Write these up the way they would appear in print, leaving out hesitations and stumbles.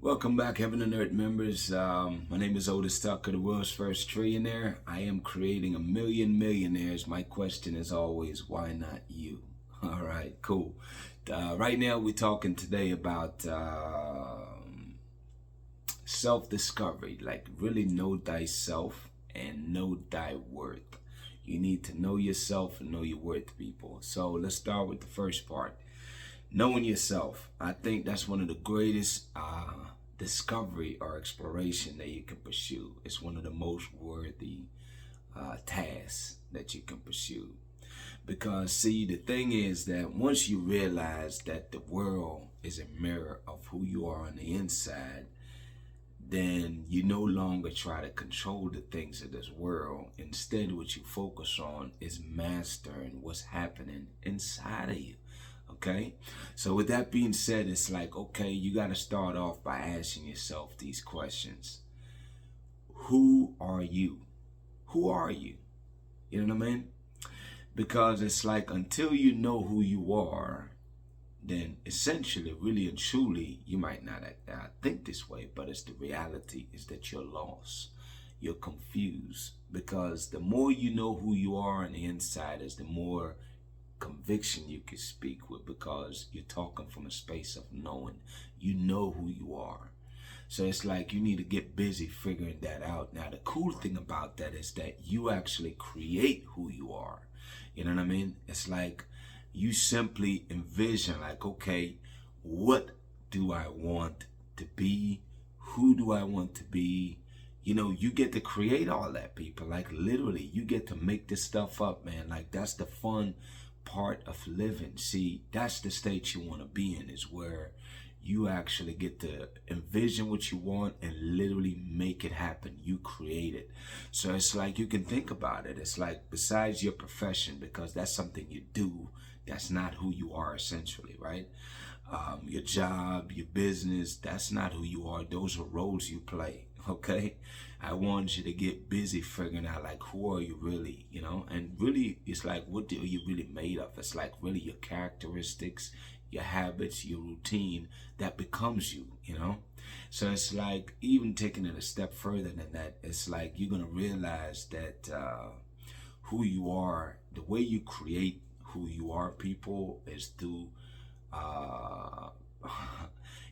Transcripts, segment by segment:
Welcome back, Heaven and Earth members. My name is Otis Tucker, the world's first trillionaire. I am creating a million millionaires. My question is always, why not you? All right, cool. Right now, we're talking today about self-discovery, like really know thyself and know thy worth. You need to know yourself and know your worth, people. So let's start with the first part. Knowing yourself. I think that's one of the greatest discovery or exploration that you can pursue. It's one of the most worthy tasks that you can pursue. Because see, the thing is that once you realize that the world is a mirror of who you are on the inside, then you no longer try to control the things of this world. Instead, what you focus on is mastering what's happening inside of you. Okay, so with that being said, it's like, okay, you got to start off by asking yourself these questions. Who are you? Who are you? You know what I mean? Because it's like, until you know who you are, then essentially, really and truly, you might not think this way, but it's the reality is that you're lost. You're confused, because the more you know who you are on the inside is the more conviction you can speak with, because you're talking from a space of knowing. You know who you are. So it's like you need to get busy figuring that out. Now, the cool thing about that is that you actually create who you are. You know what I mean? It's like you simply envision, like, okay, what do I want to be? Who do I want to be? You know, you get to create all that, people. Like, literally, you get to make this stuff up, man. Like, that's the fun part of living. See, that's the state you want to be in, is where you actually get to envision what you want and literally make it happen. You create it. So it's like, you can think about it. It's like, besides your profession, because that's something you do, that's not who you are essentially, right? Your job, your business, that's not who you are. Those are roles you play. Okay, I want you to get busy figuring out, like, who are you really, you know? And really, it's like, what are you really made of? It's like really your characteristics, your habits, your routine that becomes you, you know? So it's like, even taking it a step further than that, it's like you're gonna realize that who you are, the way you create who you are, people, is through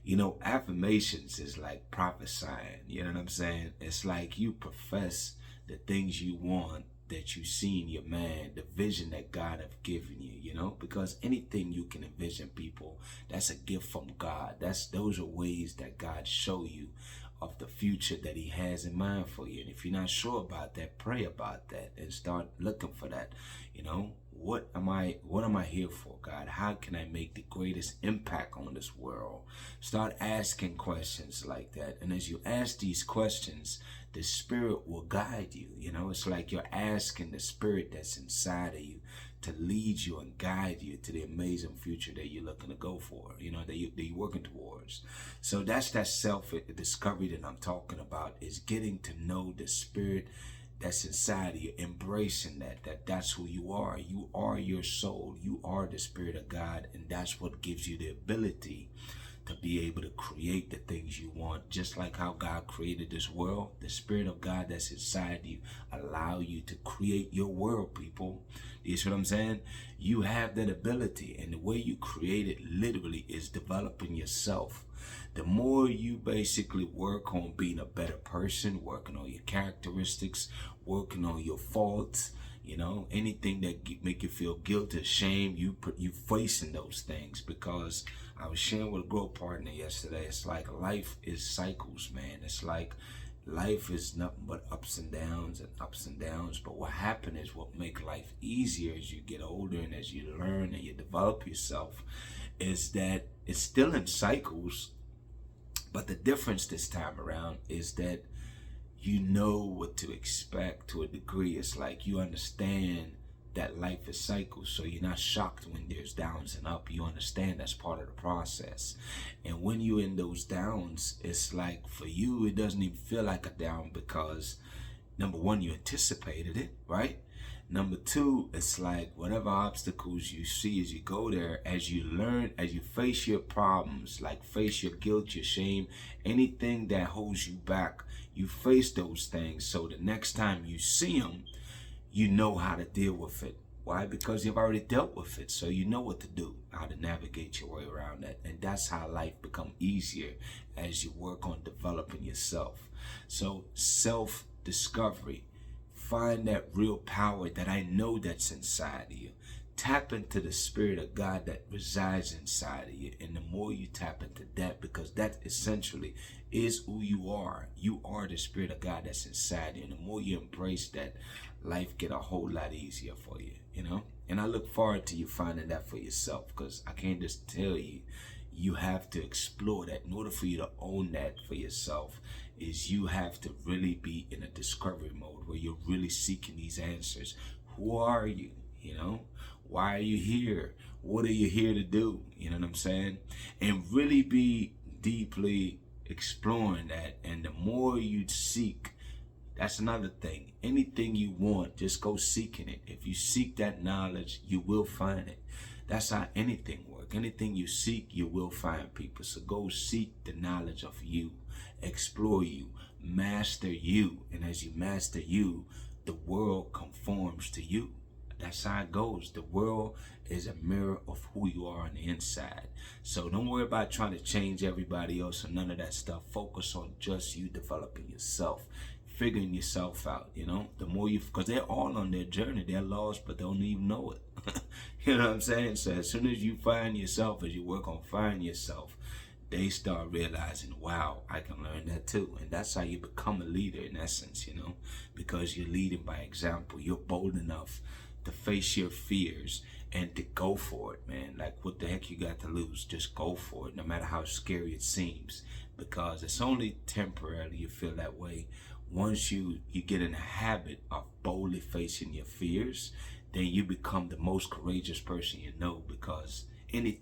you know, affirmations is like prophesying. You know what I'm saying? It's like you profess the things you want, that you see in your man, the vision that God have given you, you know? Because anything you can envision, people, that's a gift from God. Those are ways that God show you of the future that he has in mind for you. And if you're not sure about that, pray about that and start looking for that. You know, what am I here for, God? How can I make the greatest impact on this world? Start asking questions like that. And as you ask these questions, the spirit will guide you. You know, it's like you're asking the spirit that's inside of you to lead you and guide you to the amazing future that you're looking to go for, you know, that you're working towards. So that's that self-discovery that I'm talking about, is getting to know the spirit that's inside of you, embracing that's who you are. You are your soul. You are the spirit of God, and that's what gives you the ability to be able to create the things you want. Just like how God created this world, the spirit of God that's inside you allow you to create your world, people. You see what I'm saying? You have that ability, and the way you create it literally is developing yourself. The more you basically work on being a better person, working on your characteristics, working on your faults, you know, anything that make you feel guilty, shame, you facing those things. Because I was sharing with a growth partner yesterday, it's like life is cycles, man. It's like life is nothing but ups and downs and ups and downs. But what happens is, what make life easier as you get older and as you learn and you develop yourself, is that it's still in cycles. But the difference this time around is that you know what to expect to a degree. It's like you understand that life is cycles, so you're not shocked when there's downs and up. You understand that's part of the process. And when you're in those downs, it's like, for you, it doesn't even feel like a down, because number one, you anticipated it, right? Number two, it's like whatever obstacles you see as you go there, as you learn, as you face your problems, like face your guilt, your shame, anything that holds you back, you face those things. So the next time you see them, you know how to deal with it. Why? Because you've already dealt with it. So you know what to do, how to navigate your way around that. And that's how life becomes easier as you work on developing yourself. So self-discovery. Find that real power that I know that's inside of you. Tap into the Spirit of God that resides inside of you. And the more you tap into that, because that essentially is who you are. You are the Spirit of God that's inside you. And the more you embrace that, life get a whole lot easier for you, you know? And I look forward to you finding that for yourself, because I can't just tell you, you have to explore that. In order for you to own that for yourself, is you have to really be in a discovery mode where you're really seeking these answers. Who are you? You know, why are you here? What are you here to do? You know what I'm saying? And really be deeply exploring that. And the more you seek, that's another thing. Anything you want, just go seeking it. If you seek that knowledge, you will find it. That's how anything works. Anything you seek, you will find, people. So go seek the knowledge of you. Explore you. Master you. And as you master you, the world conforms to you. That's how it goes. The world is a mirror of who you are on the inside. So don't worry about trying to change everybody else or none of that stuff. Focus on just you developing yourself, figuring yourself out, you know. The more you, because they're all on their journey. They're lost, but they don't even know it. You know what I'm saying? So as soon as you find yourself, as you work on finding yourself, they start realizing, wow, I can learn that too. And that's how you become a leader in essence, you know, because you're leading by example. You're bold enough to face your fears and to go for it, man. Like, what the heck you got to lose? Just go for it, no matter how scary it seems, because it's only temporarily you feel that way. Once you get in the habit of boldly facing your fears, then you become the most courageous person you know, because anything